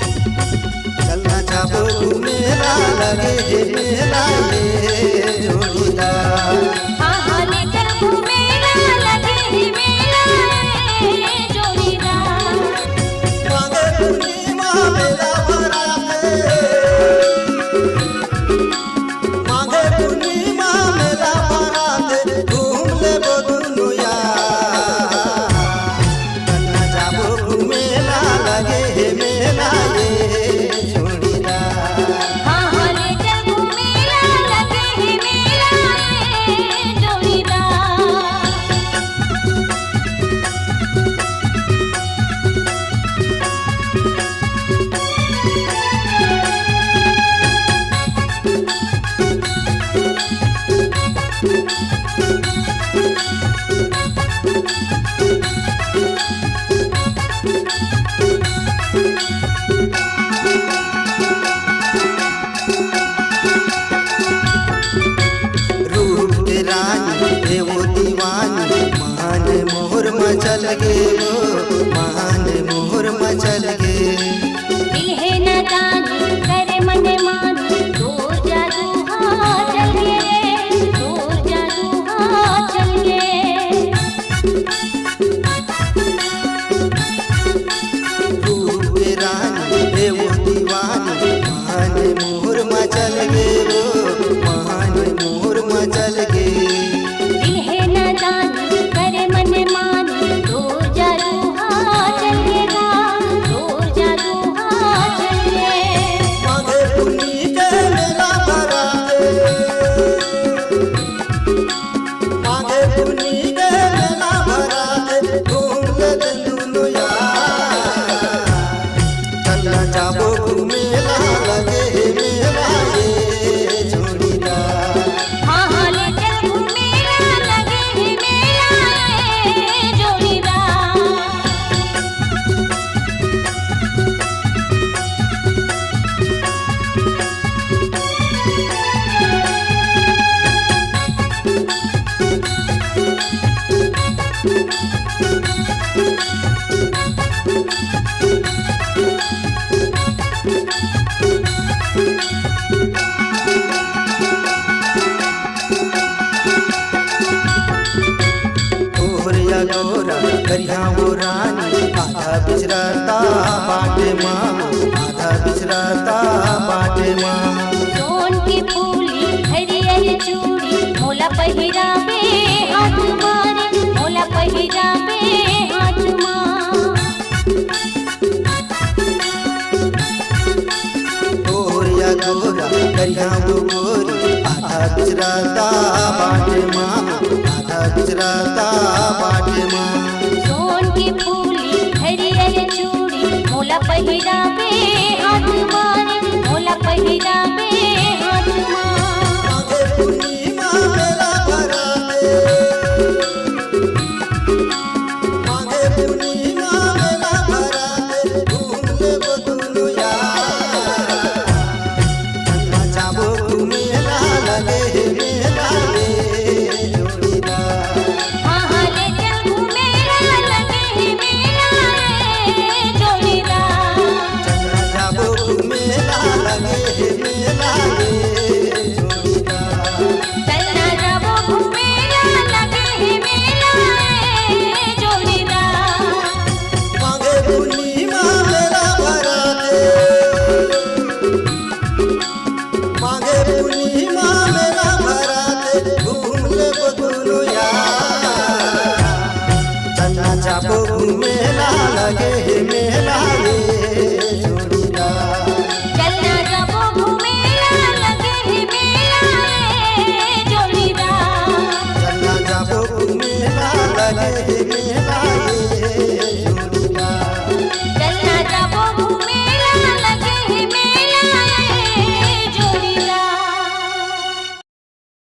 चलना जाबो घूमेला लगे हे मेला ये जोड़ीदार। हाँ लेकर घूमेला लगे हे मेला ये जोड़ीदार। मांगे पूर्णिमा मेला बराते, मांगे पूर्णिमा मेला बराते घूम लेबो दुनु यार। चलना जाबो घूमेला लगे हे मेला ये जोड़ीदार। हाँ लेकर घूमेला लगे हे मेला ये जोड़ीदार। रूप के रानी हे वो दीवानी मान मोहर मचल गे वो मान मोहर मचल गे। दिल है नादानी करे मन मानी दूर जादू हाँ चल गे दूर जादू हाँ चल गे। रूप के रानी हे वो दीवानी मान मोहर मचल गे वो मान मोहर मचल गे। दिल है नादानी करे मन मानी दूर जादू हाँ चल गेगा दूर जादू हाँ चल गे। मांगे पुन्नी के मेला बराते, मांगे पुन्नी के मेला बराते घूम ले दुनु यार। चलना जाबो घूमेला लगे हे मेला ये जोड़ीदार। हाँ लेकर घूमेला लगे हे मेला ये जोड़ीदार। तोहरिया गोरा करिया वो रानी आधा बिचराता बाटे माँ आधा बिचराता बाटे माँ। सोन की फूली हरियर चूड़ी मोला पहिरावे हाथ मारे मोला पहिरावे हाथ माँ। तोहरिया गोरा करिया वो गोरी आधा बिचराता बाटे माँ आधा बिचराता बाटे माँ। सोन की फूली हरियर चूड़ी मोला पहिरावे हाथ मारे मोला पहिरावे